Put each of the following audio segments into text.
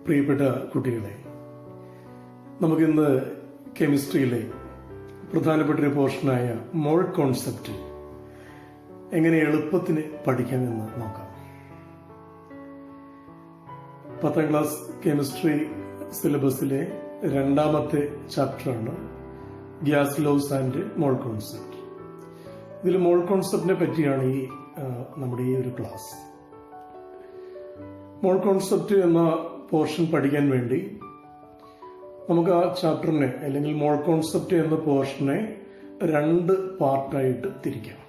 പ്രിയപ്പെട്ട കുട്ടികളെ, നമുക്കിന്ന് കെമിസ്ട്രിയിലെ പ്രധാനപ്പെട്ട ഒരു പോർഷനായ മോൾ കോൺസെപ്റ്റ് എങ്ങനെ എളുപ്പത്തിന് പഠിക്കാമെന്ന് നോക്കാം. 10ാം ക്ലാസ് കെമിസ്ട്രി സിലബസിലെ രണ്ടാമത്തെ ചാപ്റ്ററാണ് gas laws and mole concept. ഇതിൽ മോൾ കോൺസെപ്റ്റിനെ പറ്റിയാണ് നമ്മുടെ ഈ ഒരു ക്ലാസ്. മോൾ കോൺസെപ്റ്റ് എന്ന പോർഷൻ പഠിക്കാൻ വേണ്ടി നമുക്ക് ആ ചാപ്റ്ററിനെ അല്ലെങ്കിൽ മോൾ കോൺസെപ്റ്റ് എന്ന പോർഷനെ രണ്ട് പാർട്ടായിട്ട് തിരിക്കാം.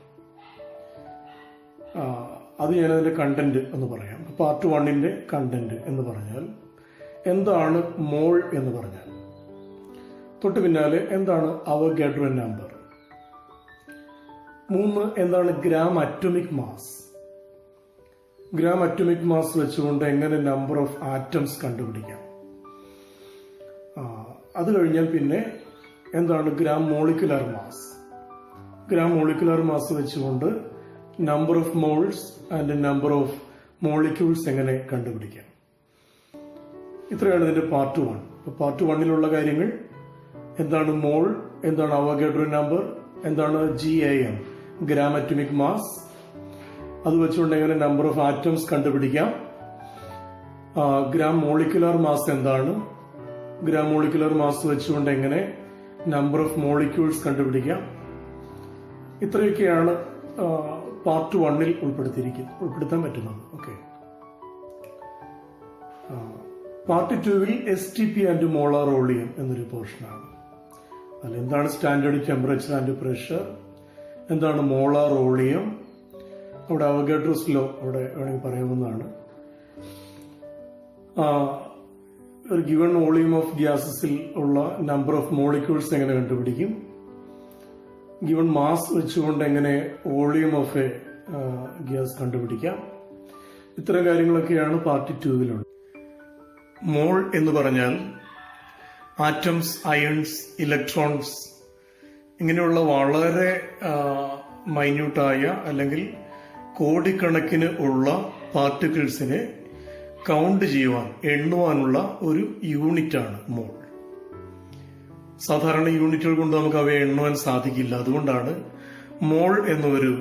അത് ഞാനതിന്റെ കണ്ടന്റ് എന്ന് പറയാം. പാർട്ട് 1ന്റെ കണ്ടന്റ് എന്ന് പറഞ്ഞാൽ എന്താണ് മോൾ എന്ന് പറഞ്ഞാൽ, തൊട്ട് പിന്നാലെ എന്താണ് അവോഗാഡ്രോ നമ്പർ, 3 എന്താണ് gram atomic mass, gram atomic mass വെച്ചുകൊണ്ട് എങ്ങനെ നമ്പർ ഓഫ് ആറ്റംസ് കണ്ടുപിടിക്കാം, അത് കഴിഞ്ഞാൽ പിന്നെ എന്താണ് gram molecular mass, gram molecular mass വെച്ചുകൊണ്ട് number of moles and number of molecules എങ്ങനെ കണ്ടുപിടിക്കാം. ഇത്രയാണ് ഇതിന്റെ പാർട്ട് 1. പാർട്ട് 1ലുള്ള കാര്യങ്ങൾ എന്താണ് മോൾ, എന്താണ് അവോഗാഡ്രോ നമ്പർ, എന്താണ് GAM ഗ്രാം അറ്റോമിക് മാസ്, അത് വെച്ചുകൊണ്ട് എങ്ങനെ നമ്പർ ഓഫ് ആറ്റംസ് കണ്ടുപിടിക്കാം, ഗ്രാം മോളിക്കുലർ മാസ് എന്താണ്, ഗ്രാം മോളിക്കുലർ മാസ് വെച്ചുകൊണ്ട് എങ്ങനെ നമ്പർ ഓഫ് മോളിക്യൂൾസ് കണ്ടുപിടിക്കാം. ഇത്രയൊക്കെയാണ് പാർട്ട് 1ൽ ഉൾപ്പെടുത്താൻ പറ്റുന്നത്. ഓക്കെ. പാർട്ട് 2വിൽ STP ആൻഡ് മോളാർ വോളിയം എന്നൊരു പോർഷനാണ്. അതിൽ എന്താണ് സ്റ്റാൻഡേർഡ് ടെമ്പറേച്ചർ ആൻഡ് പ്രഷർ, എന്താണ് മോളാർ വോളിയം, അവിടെ അവോഗാഡ്രോസ് ലോ അവിടെ വേണമെങ്കിൽ പറയാവുന്നതാണ്. ഒരു ഗിവൺ വോളിയം ഓഫ് ഗ്യാസസിൽ ഉള്ള നമ്പർ ഓഫ് മോളിക്യൂൾസ് എങ്ങനെ കണ്ടുപിടിക്കും, ഗിവൺ മാസ് വെച്ചുകൊണ്ട് എങ്ങനെ വോളിയം ഓഫ് എ ഗ്യാസ് കണ്ടുപിടിക്കാം. ഇത്തരം കാര്യങ്ങളൊക്കെയാണ് പാർട്ട് 2വിലുള്ളത്. മോൾ എന്ന് പറഞ്ഞാൽ ആറ്റംസ്, അയൺസ്, ഇലക്ട്രോൺസ് ഇങ്ങനെയുള്ള വളരെ മൈന്യൂട്ടായ അല്ലെങ്കിൽ കോടിക്കണക്കിന് ഉള്ള പാർട്ടിക്കിൾസിനെ കൗണ്ട് ചെയ്യുവാൻ, എണ്ണുവാനുള്ള ഒരു യൂണിറ്റാണ് മോൾ. സാധാരണ യൂണിറ്റുകൾ കൊണ്ട് നമുക്ക് അവയെ എണ്ണുവാൻ സാധിക്കില്ല. അതുകൊണ്ടാണ് മോൾ എന്നൊരു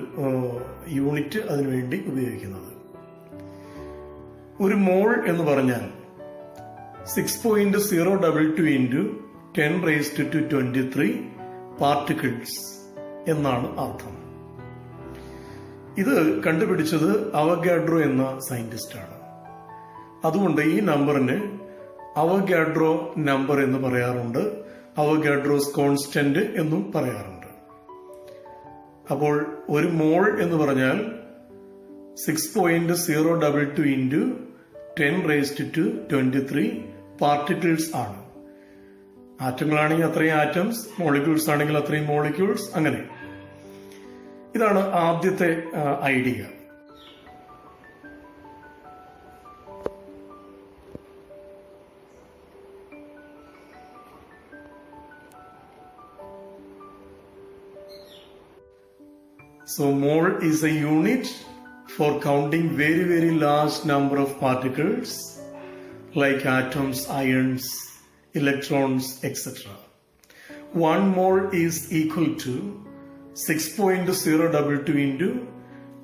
യൂണിറ്റ് അതിനുവേണ്ടി ഉപയോഗിക്കുന്നത്. ഒരു മോൾ എന്ന് പറഞ്ഞാൽ 6.022 into 10⁻⁻23 പാർട്ടിക്കിൾസ് എന്നാണ് അർത്ഥം. ഇത് കണ്ടുപിടിച്ചത് അവോഗാഡ്രോ എന്ന സയന്റിസ്റ്റാണ്. അതുകൊണ്ട് ഈ നമ്പറിന് അവോഗാഡ്രോ നമ്പർ എന്ന് പറയാറുണ്ട്, അവോഗാഡ്രോസ് കോൺസ്റ്റന്റ് എന്നും പറയാറുണ്ട്. അപ്പോൾ ഒരു മോൾ എന്ന് പറഞ്ഞാൽ 6.022 into 10⁻⁻23 പാർട്ടിക്കിൾസ് ആണ്. ആറ്റങ്ങളാണെങ്കിൽ അത്രയും ആറ്റംസ്, മോളിക്യൂൾസ് ആണെങ്കിൽ അത്രയും മോളിക്യൂൾസ്, അങ്ങനെ. ഇതാണ് ആദ്യത്തെ idea. So mole is a unit for counting very, very large number of particles like atoms, ions, electrons, etc. 1 mole is equal to 6.022 into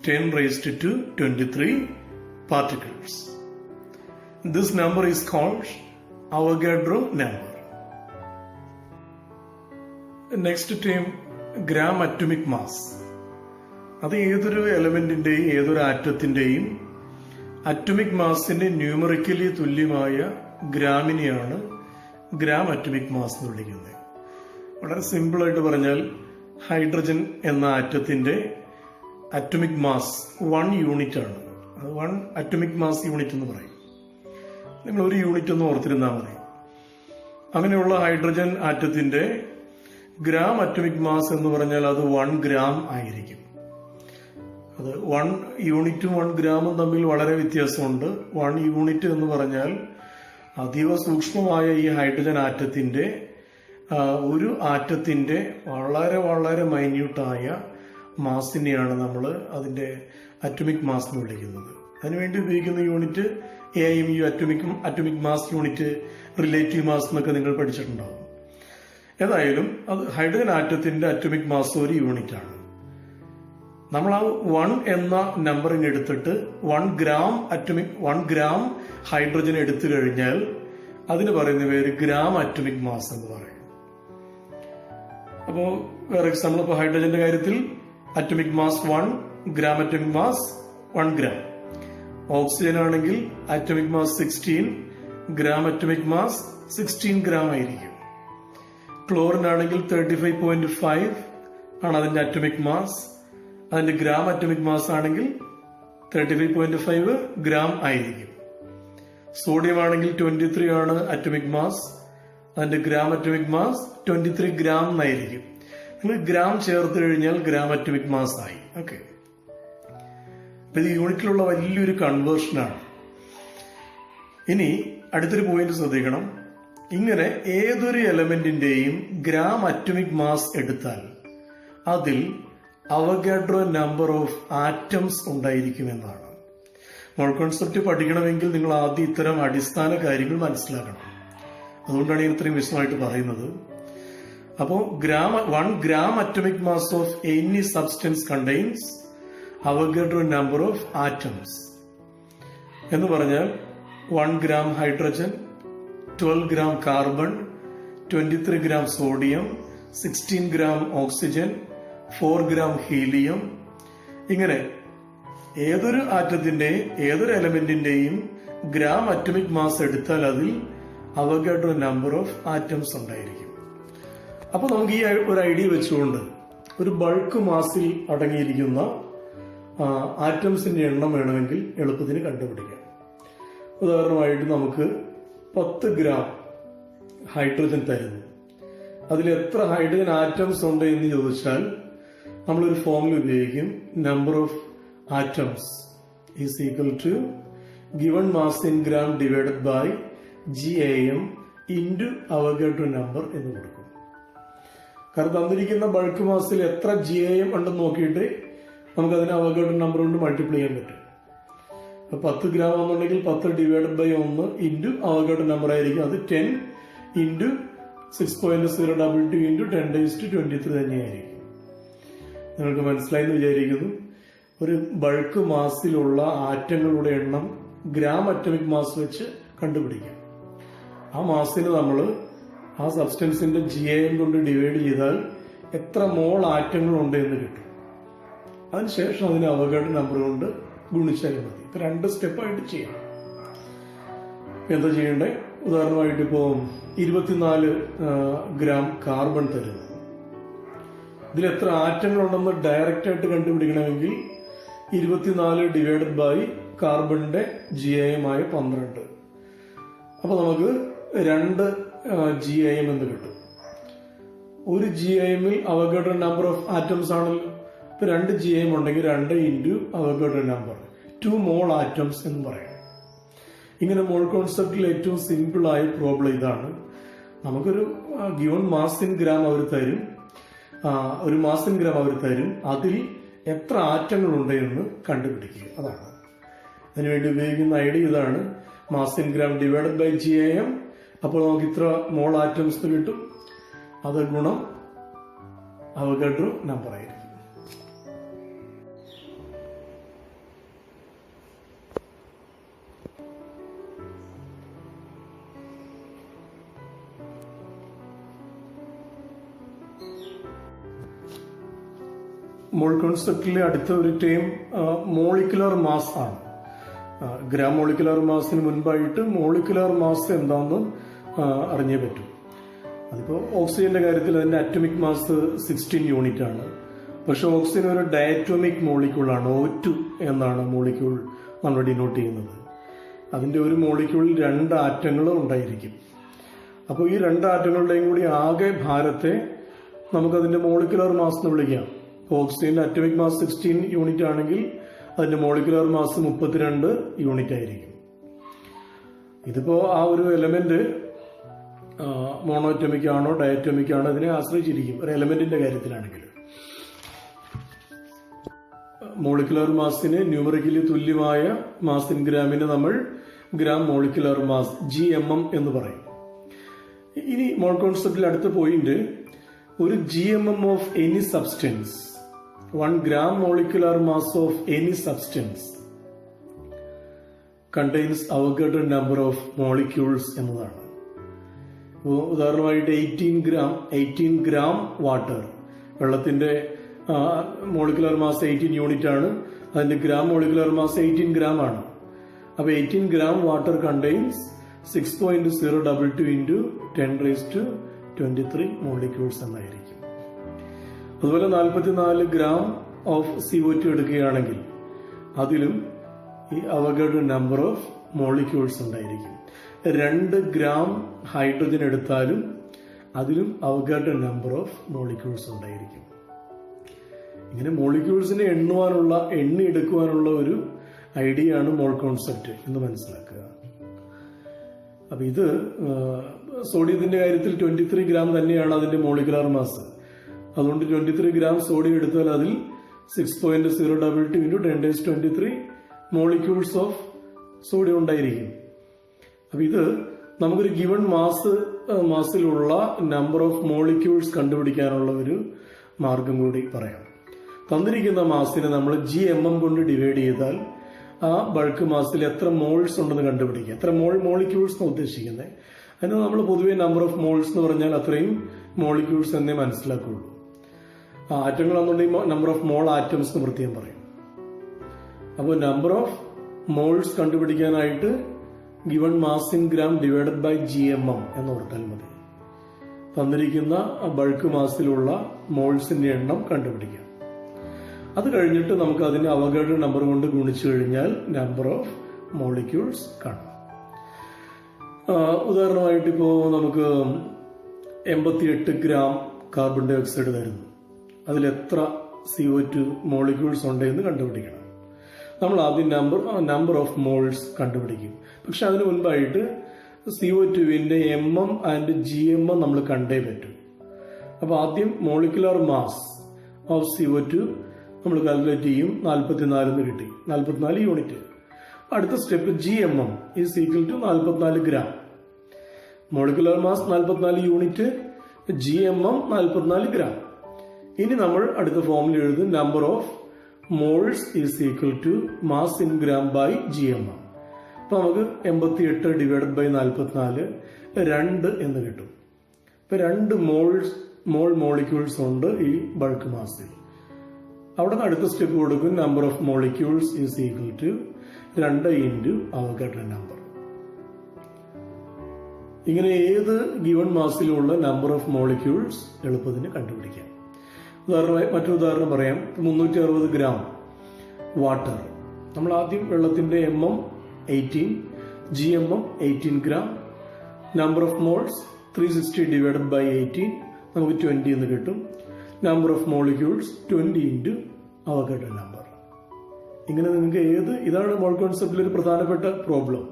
10⁻⁻23 particles. This number is called Avogadro number. Next term, gram atomic mass. അത് ഏതൊരു എലമെന്റിന്റെയും ഏതൊരു ആറ്റത്തിന്റെയും atomic മാസിന് numerically തുല്യമായ ഗ്രാമിനെയാണ് gram atomic mass എന്ന് വിളിക്കുന്നത്. വളരെ simple ആയിട്ട് പറഞ്ഞാൽ hydrogen എന്ന ആറ്റത്തിന്റെ അറ്റോമിക് മാസ് 1 യൂണിറ്റ് ആണ്. അത് 1 അറ്റോമിക് മാസ് യൂണിറ്റ് എന്ന് പറയും. നിങ്ങൾ ഒരു യൂണിറ്റ് ഒന്ന് ഓർത്തിരുന്നാൽ മതി. അങ്ങനെയുള്ള ഹൈഡ്രജൻ ആറ്റത്തിന്റെ ഗ്രാം അറ്റോമിക് മാസ് എന്ന് പറഞ്ഞാൽ അത് 1 ഗ്രാം ആയിരിക്കും. അത് 1 യൂണിറ്റും 1 ഗ്രാമും തമ്മിൽ വളരെ വ്യത്യാസമുണ്ട്. 1 യൂണിറ്റ് എന്ന് പറഞ്ഞാൽ അതീവ സൂക്ഷ്മമായ ഈ ഹൈഡ്രജൻ ആറ്റത്തിന്റെ ഒരു ആറ്റത്തിന്റെ വളരെ വളരെ മൈന്യൂട്ടായ മാസിനെയാണ് നമ്മൾ അതിന്റെ അറ്റോമിക് മാസ് എന്ന് വിളിക്കുന്നത്. അതിനുവേണ്ടി ഉപയോഗിക്കുന്ന unit AIMU, atomic mass unit, relative mass എന്നൊക്കെ നിങ്ങൾ പഠിച്ചിട്ടുണ്ടാവും. ഏതായാലും അത് ഹൈഡ്രജൻ ആറ്റത്തിന്റെ അറ്റോമിക് മാസ് ഒരു യൂണിറ്റ് ആണ്. നമ്മൾ ആ 1 എന്ന നമ്പറിങ് എടുത്തിട്ട് 1 ഗ്രാം ഹൈഡ്രജൻ എടുത്തു കഴിഞ്ഞാൽ അതിന് പറയുന്ന പേര് ഗ്രാം അറ്റോമിക് മാസ് എന്ന് പറയും. അപ്പോ വേറെ എക്സാമ്പിൾ, ഇപ്പോൾ ഹൈഡ്രജന്റെ കാര്യത്തിൽ atomic mass 1 gram, atomic mass 1 gram. Oxygen ആണെങ്കിൽ atomic mass 16 gram, atomic mass 16 gram ആയിരിക്കും. ക്ലോറിൻ ആണെങ്കിൽ 35.5 ആണ് അതിന്റെ അറ്റോമിക് മാസ്. അതിന്റെ ഗ്രാം അറ്റോമിക് മാസ് ആണെങ്കിൽ 35.5 ഗ്രാം ആയിരിക്കും. സോഡിയം ആണെങ്കിൽ 23 ആണ് അറ്റോമിക് മാസ്. അതിന്റെ ഗ്രാം അറ്റോമിക് മാസ് 23 ഗ്രാം എന്നായിരിക്കും. നിങ്ങൾ ഗ്രാം ചേർത്ത് കഴിഞ്ഞാൽ ഗ്രാം അറ്റോമിക് മാസ് ആയി. ഓക്കെ, ഇത് യൂണിറ്റിലുള്ള വലിയൊരു കൺവേർഷനാണ്. ഇനി അടുത്തൊരു പോയിന്റ് ശ്രദ്ധിക്കണം. ഇങ്ങനെ ഏതൊരു എലമെന്റിന്റെയും ഗ്രാം അറ്റോമിക് മാസ് എടുത്താൽ അതിൽ അവഗാഡ്രോ നമ്പർ ഓഫ് ആറ്റംസ് ഉണ്ടായിരിക്കുമെന്നാണ്. മോൾ കോൺസെപ്റ്റ് പഠിക്കണമെങ്കിൽ നിങ്ങൾ ആദ്യം ഇത്തരം അടിസ്ഥാന കാര്യങ്ങൾ മനസ്സിലാക്കണം. അതുകൊണ്ടാണ് ഞാൻ ഇത്രയും വിശദമായിട്ട് പറയുന്നത്. അപ്പോൾ 1 gram atomic mass of any substance contains Avogadro number of atoms എന്ന് പറഞ്ഞാൽ 1 gram hydrogen, 12 gram carbon, 23 gram sodium, 16 gram oxygen, 4 gram helium. ഇങ്ങനെ ഏതൊരു ആറ്റത്തിന്റെയും ഏതൊരു എലമെന്റിന്റെയും ഗ്രാം അറ്റോമിക് മാസ് എടുത്താൽ അതിൽ അവഗാഡ്രോ നമ്പർ ഓഫ് ആറ്റംസ് ഉണ്ടായിരിക്കും. അപ്പൊ നമുക്ക് ഈ ഒരു ഐഡിയ വെച്ചുകൊണ്ട് ഒരു ബൾക്ക് മാസിൽ അടങ്ങിയിരിക്കുന്ന ആറ്റംസിന്റെ എണ്ണം വേണമെങ്കിൽ എളുപ്പത്തിന് കണ്ടുപിടിക്കാം. ഉദാഹരണമായിട്ട് നമുക്ക് 10 ഗ്രാം ഹൈഡ്രജൻ തരുന്നു. അതിൽ എത്ര ഹൈഡ്രജൻ ആറ്റംസ് ഉണ്ട് എന്ന് ചോദിച്ചാൽ നമ്മളൊരു ഫോർമുല ഉപയോഗിക്കും. Number of atoms is equal to given mass in gram divided by GAM into Avogadro number എന്ന് കൊടുക്കും. കാരണം തന്നിരിക്കുന്ന ബൾക്ക് മാസിൽ എത്ര GAM ഉണ്ടെന്ന് നോക്കിയിട്ട് നമുക്ക് അതിനെ അവഗാഡ്രോ നമ്പർ കൊണ്ട് മൾട്ടിപ്ലൈ ചെയ്യാൻ പറ്റും. 10 ഗ്രാം ആണെന്നുണ്ടെങ്കിൽ 10 divided by 1 into Avogadro number ആയിരിക്കും. അത് 10 ഇൻറ്റു 6.022 ഇൻറ്റു 10⁻23 തന്നെയായിരിക്കും. നിങ്ങൾക്ക് മനസ്സിലായെന്ന് വിചാരിക്കുന്നു. ഒരു ബൾക്ക് മാസിലുള്ള ആറ്റങ്ങളുടെ എണ്ണം ഗ്രാം അറ്റോമിക് മാസ് വെച്ച് കണ്ടുപിടിക്കാം. ആ മാസിന് നമ്മൾ ആ സബ്സ്റ്റൻസിന്റെ GAM കൊണ്ട് ഡിവൈഡ് ചെയ്താൽ എത്ര മോൾ ആറ്റങ്ങൾ ഉണ്ട് എന്ന് കിട്ടും. അതിനുശേഷം അതിന് അവഗാഡ്രോ നമ്പർ കൊണ്ട് ഗുണിച്ചാൽ മതി. 2 സ്റ്റെപ്പായിട്ട് ചെയ്യാം. എന്താ ചെയ്യണ്ടേ? ഉദാഹരണമായിട്ട് ഇപ്പോ 24 ഗ്രാം കാർബൺ തരുന്നു. ഇതിൽ എത്ര ആറ്റങ്ങൾ ഉണ്ടെന്ന് ഡയറക്റ്റ് ആയിട്ട് കണ്ടുപിടിക്കണമെങ്കിൽ 24 ഡിവൈഡഡ് ബൈ കാർബണിന്റെ GAM ആയ 12. അപ്പൊ നമുക്ക് 2 GAM എന്ന് കിട്ടും. ഒരു GAMൽ അവഗാഡ്രോ നമ്പർ ഓഫ് ആറ്റംസ് ആണല്ലോ. ഇപ്പൊ 2 GAM ഉണ്ടെങ്കിൽ 2 ഇൻറ്റു അവഗാഡ്രോ നമ്പർ 2 മോൾ ആറ്റംസ് എന്ന് പറയാം. ഇങ്ങനെ മോൾ കോൺസെപ്റ്റിൽ ഏറ്റവും സിമ്പിൾ ആയ പ്രോബ്ലം ഇതാണ്. നമുക്കൊരു ഗിവൺ മാസ് ഇൻ ഗ്രാം അവർ തരും, ഒരു മാസ് ഇൻ ഗ്രാം അവർ തരും. അതിൽ എത്ര ആറ്റങ്ങൾ ഉണ്ട് എന്ന് കണ്ടുപിടിക്കുക. അതാണ് അതിനുവേണ്ടി ഉപയോഗിക്കുന്ന ഐഡിയ. ഇതാണ് mass in gram divided by GAM. അപ്പോൾ നമുക്ക് ഇത്ര മോൾ ആറ്റംസ് കിട്ടും. അത് ഗുണം അവഗാഡ്രോ നമ്പർ ആയിരിക്കും. മോൾ കോൺസെപ്റ്റിലെ അടുത്ത ഒരു ടേം മോളിക്കുലർ മാസ് ആണ്. ഗ്രാം മോളിക്കുലർ മാസിന് മുൻപായിട്ട് മോളിക്കുലർ മാസ് എന്താണെന്ന് അറിഞ്ഞേ പറ്റൂ. അതിപ്പോൾ ഓക്സിജന്റെ കാര്യത്തിൽ അതിന്റെ അറ്റോമിക് മാസ് 16 യൂണിറ്റ് ആണ്. പക്ഷെ ഓക്സിജൻ ഒരു ഡയറ്റോമിക് മോളിക്യൂളാണ്. O2 എന്നാണ് മോളിക്യൂൾ നമ്മൾ ഡിനോട്ട് ചെയ്യുന്നത്. അതിന്റെ ഒരു മോളിക്യൂളിൽ 2 ആറ്റങ്ങൾ ഉണ്ടായിരിക്കും. അപ്പോൾ ഈ 2 ആറ്റങ്ങളുടെയും കൂടി ആകെ ഭാരത്തെ നമുക്കതിന്റെ മോളിക്കുലർ മാസ് എന്ന് വിളിക്കാം. ഓക്സിജന്റെ അറ്റോമിക് മാസ് 16 യൂണിറ്റ് ആണെങ്കിൽ അതിന്റെ മോളിക്കുലർ മാസ് 32 യൂണിറ്റ് ആയിരിക്കും. ഇതിപ്പോ ആ ഒരു എലമെന്റ് മോണോറ്റോമിക് ആണോ ഡയറ്റോമിക് ആണോ ഇതിനെ ആശ്രയിച്ചിരിക്കും ഒരു എലമെന്റിന്റെ കാര്യത്തിലാണെങ്കിൽ. മോളിക്കുലർ മാസിന് ന്യൂമറിക്കലി തുല്യമായ മാസ് ഇൻ ഗ്രാമിനെ നമ്മൾ ഗ്രാം മോളിക്കുലർ മാസ് GMM എന്ന് പറയും. ഇനി മോൾ കോൺസെപ്റ്റിൽ അടുത്ത പോയിന്റ്, ഒരു GMM of any substance, 1 gram molecular mass of any substance contains Avogadro number of molecules എന്നതാണ്. ഉദാഹരണമായിട്ട് 18 gram വാട്ടർ, വെള്ളത്തിന്റെ മോളിക്കുലർ മാസ് 18 യൂണിറ്റ് ആണ്, അതിന്റെ ഗ്രാം മോളിക്കുലർ മാസ് 18 gram ആണ്. അപ്പൊ 18 gram water contains 6.022 into 10⁻23 molecules എന്നായിരിക്കും. അതുപോലെ 44 gram ഓഫ് CO2 എടുക്കുകയാണെങ്കിൽ അതിലും ഈ അവഗാഡ്രോ നമ്പർ ഓഫ് മോളിക്യൂൾസ് ഉണ്ടായിരിക്കും. 2 gram ഹൈഡ്രജൻ എടുത്താലും അതിലും അവഗാഡ്രോ നമ്പർ ഓഫ് മോളിക്യൂൾസ് ഉണ്ടായിരിക്കും. ഇങ്ങനെ മോളിക്യൂൾസിനെ എണ്ണിയെടുക്കുവാനുള്ള ഒരു ഐഡിയ ആണ് മോൾ കോൺസെപ്റ്റ് എന്ന് മനസ്സിലാക്കുക. അപ്പൊ ഇത് സോഡിയത്തിന്റെ കാര്യത്തിൽ 23 gram തന്നെയാണ് അതിന്റെ മോളിക്കുലർ മാസ്. അതുകൊണ്ട് 23 gram സോഡിയം എടുത്താൽ അതിൽ 6.022 into 10⁻23 മോളിക്യൂൾസ് ഓഫ് സോഡിയം ഉണ്ടായിരിക്കും. അപ്പൊ ഇത് നമുക്കൊരു ഗിവൺ മാസിലുള്ള നമ്പർ ഓഫ് മോളിക്യൂൾസ് കണ്ടുപിടിക്കാനുള്ള ഒരു മാർഗം കൂടി പറയാം. തന്നിരിക്കുന്ന മാസിനെ നമ്മൾ GMM കൊണ്ട് ഡിവൈഡ് ചെയ്താൽ ആ ബൾക്ക് മാസിൽ എത്ര മോൾസ് ഉണ്ടെന്ന് കണ്ടുപിടിക്കുക. എത്ര മോളിക്യൂൾസ് എന്ന് ഉദ്ദേശിക്കുന്നത്, അതിന് നമ്മൾ പൊതുവെ നമ്പർ ഓഫ് മോൾസ് എന്ന് പറഞ്ഞാൽ അത്രയും മോളിക്യൂൾസ് എന്നേ മനസ്സിലാക്കുള്ളൂ. ആറ്റങ്ങൾ എന്നുണ്ടെങ്കിൽ നമ്പർ ഓഫ് മോൾ ആറ്റംസ് എന്ന് പ്രത്യേകം പറയും. അപ്പോൾ നമ്പർ ഓഫ് മോൾസ് കണ്ടുപിടിക്കാനായിട്ട് given mass in gram divided by GMM എന്ന് ഓർത്താൽ മതി. തന്നിരിക്കുന്ന ബൾക്ക് മാസിലുള്ള മോൾസിന്റെ എണ്ണം കണ്ടുപിടിക്കാം. അത് കഴിഞ്ഞിട്ട് നമുക്ക് അതിനെ അവഗാഡ്രോ നമ്പർ കൊണ്ട് ഗുണിച്ചു കഴിഞ്ഞാൽ നമ്പർ ഓഫ് മോളിക്യൂൾസ് കാണാം. ഉദാഹരണമായിട്ട് ഇപ്പോ നമുക്ക് 88 gram കാർബൺ ഡൈ ഓക്സൈഡ് തരുന്നു. അതിൽ എത്ര CO2 മോളിക്യൂൾസ് ഉണ്ടെന്ന് കണ്ടുപിടിക്കണം. നമ്മൾ ആദ്യം നമ്പർ ഓഫ് മോൾസ് കണ്ടുപിടിക്കും. പക്ഷെ അതിനു മുൻപായിട്ട് CO2വിന്റെ MM ആൻഡ് GMM നമ്മൾ കണ്ടേ പറ്റും. അപ്പൊ ആദ്യം മോളിക്കുലർ മാസ് ഓഫ് CO2 നമ്മൾ കാൽക്കുലേറ്റ് ചെയ്യും. 44 എന്ന് കിട്ടി, 44 യൂണിറ്റ്. അടുത്ത step GMM is equal to 44 gram. Molecular mass 44 unit, GMM 44 gram. ഇനി നമ്മൾ അടുത്ത ഫോമിൽ എഴുതും number of moles is equal to mass in gram by GMM. അപ്പൊ നമുക്ക് 88 ഡിവൈഡഡ് ബൈ 44 2 എന്ന് കിട്ടും. ഇപ്പൊ 2 മോളിക്യൂൾസ് ഉണ്ട് ഈ ബൾക്ക് മാസിൽ. അവിടെ നിന്ന് അടുത്ത സ്റ്റെപ്പ് കൊടുക്കും number of molecules is equal to 2 into Avogadro number. ഇങ്ങനെ ഏത് ഗിവൺ മാസിലുള്ള നമ്പർ ഓഫ് മോളിക്യൂൾസ് എളുപ്പത്തിന് കണ്ടുപിടിക്കാം. മറ്റൊരു ഉദാഹരണം പറയാം. 360 gram വാട്ടർ. നമ്മൾ ആദ്യം വെള്ളത്തിന്റെ MM 18, GMM 18 gram. Number of moles 360 divided by 18 നമുക്ക് 20 എന്ന് കിട്ടും. Number of molecules 20 into Avogadro number. ഇങ്ങനെ നിങ്ങൾക്ക് ഇതാണ് മോൾ കോൺസെപ്റ്റിൽ ഒരു പ്രധാനപ്പെട്ട പ്രോബ്ലം.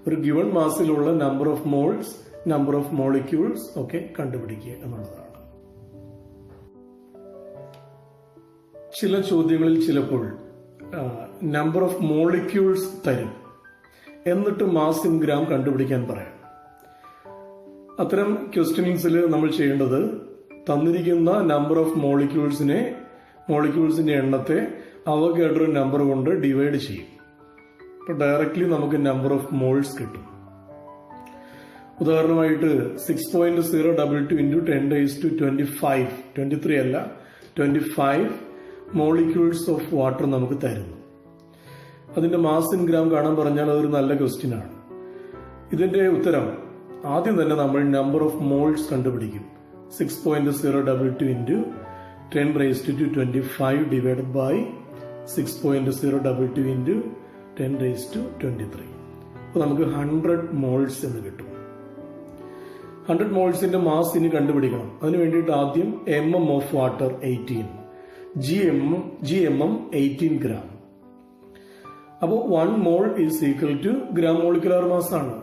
ഒരു ഗിവൺ മാസിലുള്ള number of moles, number of molecules ഒക്കെ കണ്ടുപിടിക്കുക എന്നുള്ളതാണ്. ചില ചോദ്യങ്ങളിൽ ചിലപ്പോൾ നമ്പർ ഓഫ് മോളിക്യൂൾസ് തരും, എന്നിട്ട് മാസ് ഇൻ ഗ്രാം കണ്ടുപിടിക്കാൻ പറയാം. അത്തരം ക്വസ്റ്റ്യൻസിൽ നമ്മൾ ചെയ്യേണ്ടത് തന്നിരിക്കുന്ന നമ്പർ ഓഫ് മോളിക്യൂൾസിന്റെ എണ്ണത്തെ അവഗാഡ്രോ നമ്പർ കൊണ്ട് ഡിവൈഡ് ചെയ്യും. അപ്പൊ ഡയറക്ട്ലി നമുക്ക് നമ്പർ ഓഫ് മോൾസ് കിട്ടും. ഉദാഹരണമായിട്ട് 6.022 into 10⁻25 23 അല്ല 25 മോളിക്യൂൾസ് ഓഫ് വാട്ടർ നമുക്ക് തരുന്നു. അതിന്റെ മാസ് ഇൻ ഗ്രാം കാണാൻ പറഞ്ഞാൽ അതൊരു നല്ല ക്വസ്റ്റ്യൻ ആണ്. ഇതിന്റെ ഉത്തരം ആദ്യം തന്നെ നമ്മൾ നമ്പർ ഓഫ് മോൾസ് കണ്ടുപിടിക്കും. 6.022 into 10⁻25 ഡിവൈഡഡ് ബൈ 6.022 into 10⁻23. അപ്പൊ നമുക്ക് 100 മോൾസ് എന്ന് കിട്ടും. 100 മോൾസിന്റെ മാസ് ഇനി കണ്ടുപിടിക്കണം. അതിനു വേണ്ടിയിട്ട് ആദ്യം MM of water 18, GMM 18 gram. അപ്പോൾ 1 mole is equal to gram molecular mass ആണ്.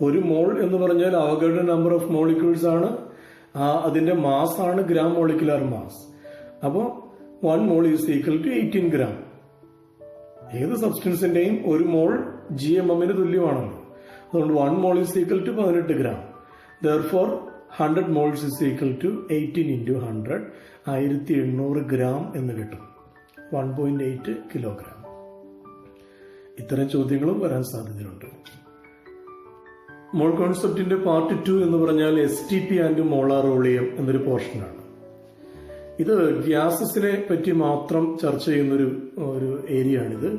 1 മോൾ എന്ന് പറഞ്ഞാൽ അവഗാഡ്രോ നമ്പർ ഓഫ് മോളിക്യൂൾസ് ആണ്, അതിന്റെ മാസ് ആണ് ഗ്രാം മോളിക്കുലർ മാസ്. അപ്പോൾ 1 mole is equal to 18 gram. ഏത് സബ്സ്റ്റൻസിന്റെയും ഒരു മോൾ GMM തുല്യമാണല്ലോ. അതുകൊണ്ട് 1 mole is equal to 18 gram. Therefore 100 moles is equal to 18 into 100, 1800 gram എന്ന് കിട്ടും. 1.8 kilogram. ഇത്തരം ചോദ്യങ്ങളും വരാൻ സാധ്യതയുണ്ട്. മോൾ കോൺസെപ്റ്റിന്റെ പാർട്ട് 2 എന്ന് പറഞ്ഞാൽ STP ആൻഡ് മോളാർ വോളിയം എന്നൊരു പോർഷനാണ്. ഇത് ഗ്യാസസിനെ പറ്റി മാത്രം ചർച്ച ചെയ്യുന്നൊരു ഏരിയ ആണിത്.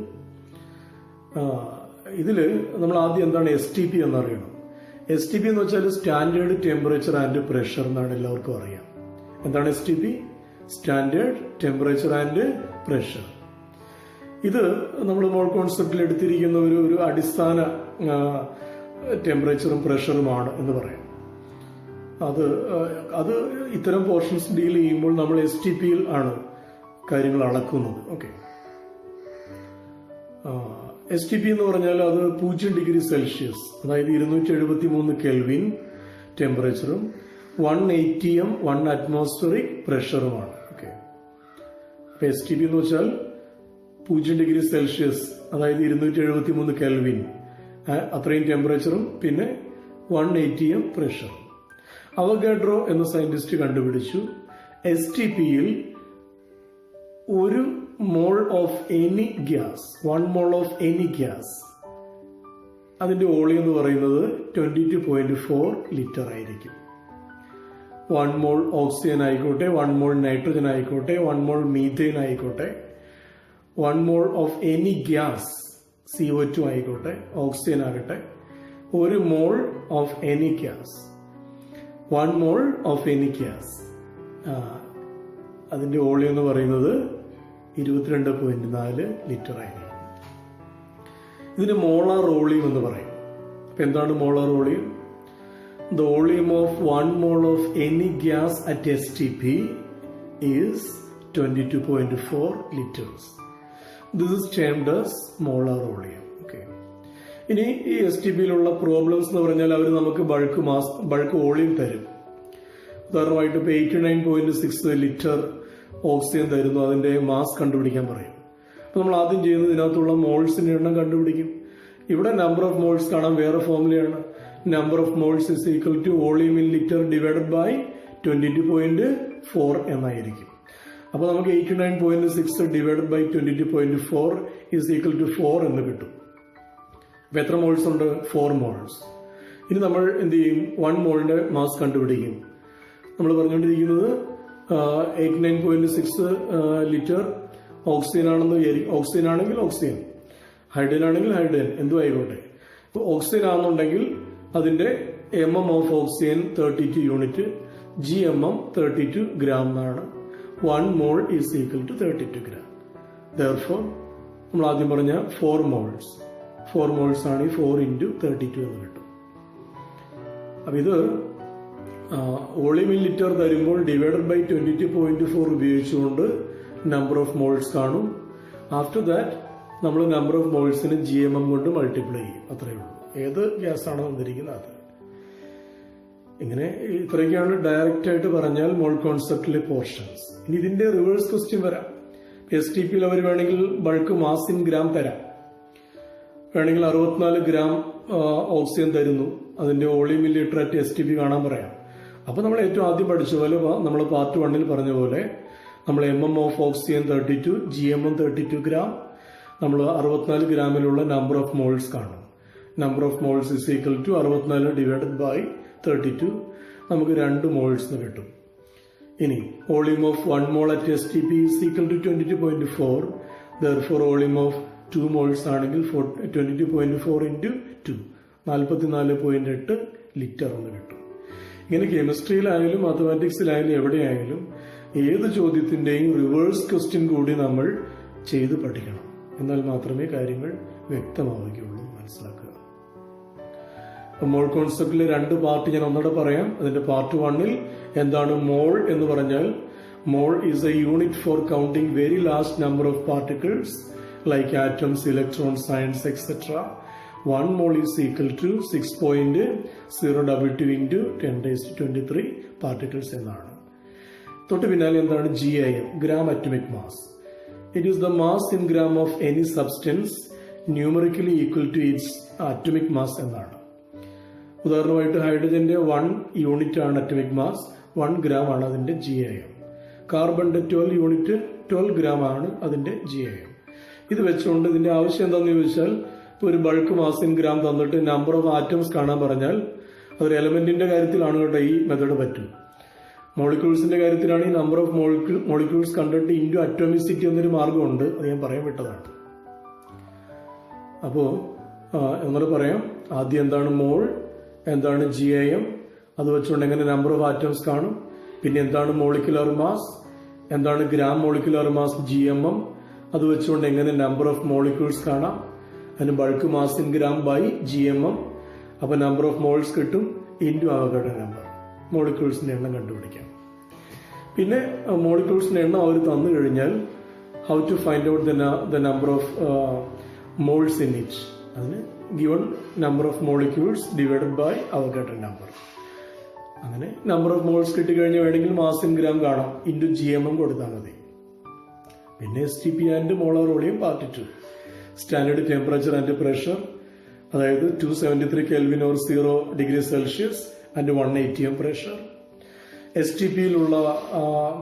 ഇതിൽ നമ്മൾ ആദ്യം എന്താണ് STP എന്നറിയണം. STP എന്ന് വെച്ചാൽ സ്റ്റാൻഡേർഡ് ടെമ്പറേച്ചർ ആൻഡ് പ്രഷർ എന്നാണ് എല്ലാവർക്കും അറിയാം. എന്താണ് STP? Standard temperature and pressure. ഇത് നമ്മൾ മോൾ കോൺസെപ്റ്റിൽ എടുത്തിരിക്കുന്ന ഒരു അടിസ്ഥാന ടെമ്പറേച്ചറും പ്രഷറുമാണ് എന്ന് പറയാം. അത് ഇത്തരം പോർഷൻസ് ഡീൽ ചെയ്യുമ്പോൾ നമ്മൾ STPയിൽ ആണ് കാര്യങ്ങൾ അളക്കുന്നത്. ഓക്കെ, STP എന്ന് പറഞ്ഞാൽ അത് 0 ഡിഗ്രി സെൽഷ്യസ്, അതായത് 273 കെൽവിൻ ടെമ്പറേച്ചറും 1 ATM 1 അറ്റ്മോസ്ഫിയറിക് പ്രഷറുമാണ്. ഓക്കെ, STP എന്ന് വെച്ചാൽ 0 ഡിഗ്രി സെൽഷ്യസ്, അതായത് 273 കെൽവിൻ അത്രയും ടെമ്പറേച്ചറും പിന്നെ 1 ATM പ്രഷറും. അവഗാഡ്രോ എന്ന സയന്റിസ്റ്റ് കണ്ടുപിടിച്ചു STPയിൽ ഒരു mole of any gas, 1 mole of any gas, അതിന്റെ വോളിയം എന്ന് പറയുന്നത് 22.4 ലിറ്റർ ആയിരിക്കും. 1 mole ഓക്സിജൻ ആയിക്കോട്ടെ, 1 mole നൈട്രജൻ ആയിക്കോട്ടെ, 1 mole മീഥേൻ ആയിക്കോട്ടെ, 1 mole of any gas CO2 ആയിക്കോട്ടെ, ഓക്സിജൻ ആകട്ടെ, ഒരു mole of any gas, 1 mole of any gas, അതിന്റെ വോളിയം എന്ന് പറയുന്നത് 22.4 ലിറ്റർ ആയിരിക്കും. ഇതിന് മോളാർ വോളിയം എന്ന് പറയും. അപ്പൊ എന്താണ് molar volume? The volume of 1 mole of any gas at STP is 22.4 litres. This is termed as molar volume. Okay, ഇനി ഈ STPയിലുള്ള പ്രോബ്ലംസ് എന്ന് പറഞ്ഞാൽ അവർ നമുക്ക് ബൾക്ക് വോളിയം തരും. ഉദാഹരണമായിട്ട് ഇപ്പോൾ 89.6 ലിറ്റർ ഓക്സിജൻ തരുന്നു, അതിന്റെ മാസ് കണ്ടുപിടിക്കാൻ പറയും. അപ്പൊ നമ്മൾ ആദ്യം ചെയ്യുന്നത് ഇതിനകത്തുള്ള മോൾസിന്റെ എണ്ണം കണ്ടുപിടിക്കും. ഇവിടെ നമ്പർ ഓഫ് മോൾസ് കാണാൻ വേറെ ഫോർമുലയാണ്. Number of moles is equal to volume in litre divided by 22.4 എന്നായിരിക്കും. അപ്പൊ നമുക്ക് 89.6 divided by 22.4 is equal to 4 എന്ന് കിട്ടും. അപ്പൊ എത്ര മോൾസ് ഉണ്ട്? 4 മോൾസ്. ഇനി നമ്മൾ എന്ത് ചെയ്യും? 1 മോളിന്റെ മാസ് കണ്ടുപിടിക്കും. നമ്മൾ പറഞ്ഞുകൊണ്ടിരിക്കുന്നത് 89.6 ലിറ്റർ ഓക്സിജൻ ആണെന്ന് വിചാരിക്കും. ഓക്സിജൻ ആണെങ്കിൽ ഓക്സിജൻ, ഹൈഡ്രജൻ ആണെങ്കിൽ ഹൈഡ്രജൻ, എന്തും ആയിക്കോട്ടെ. ഇപ്പോൾ ഓക്സിജൻ ആണെന്നുണ്ടെങ്കിൽ അതിന്റെ MM of oxygen 32 unit, GMM 32 gram എന്നാണ്. 1 mole is equal to 32 gram. Therefore നമ്മൾ ആദ്യം പറഞ്ഞ 4 മോൾസ്, 4 മോൾസ് ആണ് ഈ 4 into 32 എന്ന് കിട്ടും. അപ്പൊ ഇത് വോളിയം ഇൻ ലിറ്റർ തരുമ്പോൾ ഡിവൈഡഡ് ബൈ 22.4 ഉപയോഗിച്ചുകൊണ്ട് നമ്പർ ഓഫ് മോൾസ് കാണും. ആഫ്റ്റർ ദാറ്റ് നമ്മൾ നമ്പർ ഓഫ് മോൾസിന് GMM കൊണ്ട് മൾട്ടിപ്ലൈ ചെയ്യും. അത്രയേ ഉള്ളൂ. ഏത് ഗ്യാസ് ആണോ വന്നിരിക്കുന്നത് അത്. ഇങ്ങനെ ഇത്രയൊക്കെയാണ് ഡയറക്റ്റ് ആയിട്ട് പറഞ്ഞാൽ മോൾ കോൺസെപ്റ്റിലെ പോർഷൻസ്. ഇനി ഇതിന്റെ റിവേഴ്സ് ക്വസ്റ്റ്യൻ വരാം. STPയിൽ അവർ വേണമെങ്കിൽ ബൾക്ക് മാസ് ഇൻ ഗ്രാം തരാം. വേണമെങ്കിൽ 64 ഗ്രാം ഓക്സിജൻ തരുന്നു, അതിന്റെ volume in litre at STP കാണാൻ പറയാം. അപ്പൊ നമ്മൾ ഏറ്റവും ആദ്യം പഠിച്ച പോലെ, നമ്മൾ പാർട്ട് 1 പറഞ്ഞ പോലെ നമ്മൾ MM of oxygen 32, GMM 32 gram, നമ്മൾ 64 ഗ്രാമിലുള്ള നമ്പർ ഓഫ് മോൾസ് കാണും. Number of moles is equal to 64 divided by 32, നമുക്ക് 2 മോൾസ് കിട്ടും. ഇനി volume of 1 mole at STP is equal to 22.4. therefore volume of 2 moles ആണെങ്കിൽ 22.4 into 2 44.8 ലിറ്റർ എന്ന് കിട്ടും. ഇങ്ങനെ കെമിസ്ട്രിയിലായാലും മാത്തമാറ്റിക്സിലായാലും എവിടെയായാലും ഏത് ചോദ്യത്തിന്റെയും റിവേഴ്സ് ക്വസ്റ്റ്യൻ കൂടി നമ്മൾ ചെയ്ത് പഠിക്കണം. എന്നാൽ മാത്രമേ കാര്യങ്ങൾ വ്യക്തമാവുകയുള്ളൂ. മനസ്സിലാക്കുക. മോൾ കോൺസെപ്റ്റിലെ 2 പാർട്ട് ഞാൻ ഒന്നുകൂടെ പറയാം. അതിന്റെ പാർട്ട് 1 എന്താണ് മോൾ എന്ന് പറഞ്ഞാൽ, mole is a unit for counting very large number of particles like atoms, electrons, science etcetera. 1 mole is equal to 6.022 into 10⁻23 particles എന്നാണ്. തൊട്ട് പിന്നാലെ എന്താണ് GAM, gram atomic mass. It is the mass in gram of any substance numerically equal to its atomic mass എന്നാണ്. ഉദാഹരണമായിട്ട് ഹൈഡ്രജന്റെ 1 unit ആണ് atomic mass, 1 gram ആണ് അതിന്റെ GAM. കാർബണിന്റെ 12 യൂണിറ്റ് 12 ഗ്രാം ആണ് അതിന്റെ GAM. ഇത് വെച്ചുകൊണ്ട് ഇതിന്റെ ആവശ്യം എന്താണെന്ന് ചോദിച്ചാൽ, ഒരു ബൾക്ക് മാസ് ഇൻ ഗ്രാം തന്നിട്ട് നമ്പർ ഓഫ് ആറ്റംസ് കാണാൻ പറഞ്ഞാൽ അതൊരു എലമെന്റിന്റെ കാര്യത്തിലാണ് കേട്ടോ ഈ മെത്തേഡ് പറ്റും. മോളിക്യൂൾസിന്റെ കാര്യത്തിലാണ് ഈ നമ്പർ ഓഫ് മോളിക്യൂൾസ് കണ്ടിട്ട് ഇൻറ്റു അറ്റോമിസിറ്റി എന്നൊരു മാർഗമുണ്ട്, അത് ഞാൻ പറയാൻ വിട്ടതാണ്. അപ്പോ ഒന്നുകൂടെ പറയാം. ആദ്യം എന്താണ് മോൾ, എന്താണ് GAM, അത് വെച്ചുകൊണ്ട് എങ്ങനെ നമ്പർ ഓഫ് ആറ്റംസ് കാണും, പിന്നെ എന്താണ് മോളിക്കുലർ മാസ്, എന്താണ് ഗ്രാം മോളിക്കുലർ മാസ് GMM, അത് വെച്ചുകൊണ്ട് എങ്ങനെ നമ്പർ ഓഫ് മോളിക്യൂൾസ് കാണാം, അതിന് bulk mass in gram by GMM, അപ്പൊ നമ്പർ ഓഫ് മോൾസ് കിട്ടും ഇൻറ്റു അവഗാഡ്രോ നമ്പർ, മോളിക്യൂൾസിന്റെ എണ്ണം കണ്ടുപിടിക്കാം. പിന്നെ മോളിക്യൂൾസിന്റെ എണ്ണം അവർ തന്നു കഴിഞ്ഞാൽ how to find out the number of moles in it, അതിന് given number of molecules divided by Avogadro number. അങ്ങനെ നമ്പർ ഓഫ് മോൾസ് കിട്ടിക്കഴിഞ്ഞാൽ വേണമെങ്കിൽ മാസ് ഇൻ ഗ്രാം കാണാം, ഇൻറ്റു GMM കൊടുത്താൽ മതി. പിന്നെ STP and molar volume part 2, standard temperature and pressure, അതായത് 273 Kelvin or 0 degree Celsius and 180 pressure. STPയിലുള്ള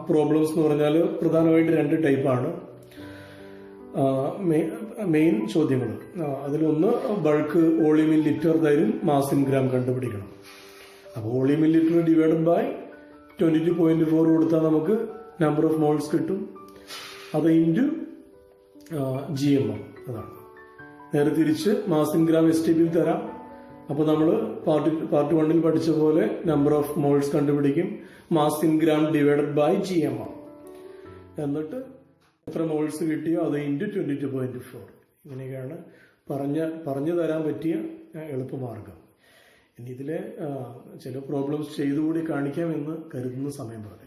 problems എന്ന് പറഞ്ഞാൽ പ്രധാനമായിട്ട് 2 ടൈപ്പാണ് മെയിൻ ചോദ്യങ്ങൾ. അതിലൊന്ന് ബൾക്ക് വോളിയം ഇൻ ലിറ്റർ തരും, മാസ് ഇൻ ഗ്രാം കണ്ടുപിടിക്കണം. അപ്പോൾ volume in litre divided by 22.4 കൊടുത്താൽ നമുക്ക് നമ്പർ ഓഫ് മോൾസ് കിട്ടും, അത് ഇൻറ്റു GMM, അതാണ്. നേരെ തിരിച്ച് മാസ് ഇൻ ഗ്രാം STPയിൽ തരാം. അപ്പോൾ നമ്മൾ പാർട്ട് 1 പഠിച്ച പോലെ നമ്പർ ഓഫ് മോൾസ് കണ്ടുപിടിക്കും, mass in gram divided by GMM, എന്നിട്ട് എത്ര മോൾസ് കിട്ടിയോ അത് ഇൻറ്റു 22.4. ഇങ്ങനെയൊക്കെയാണ് പറഞ്ഞു തരാൻ പറ്റിയ എളുപ്പമാർഗം. ഇനി ഇതിലെ ചില പ്രോബ്ലംസ് ചെയ്തുകൂടി കാണിക്കാം എന്ന് കരുതുന്ന സമയം പറഞ്ഞു.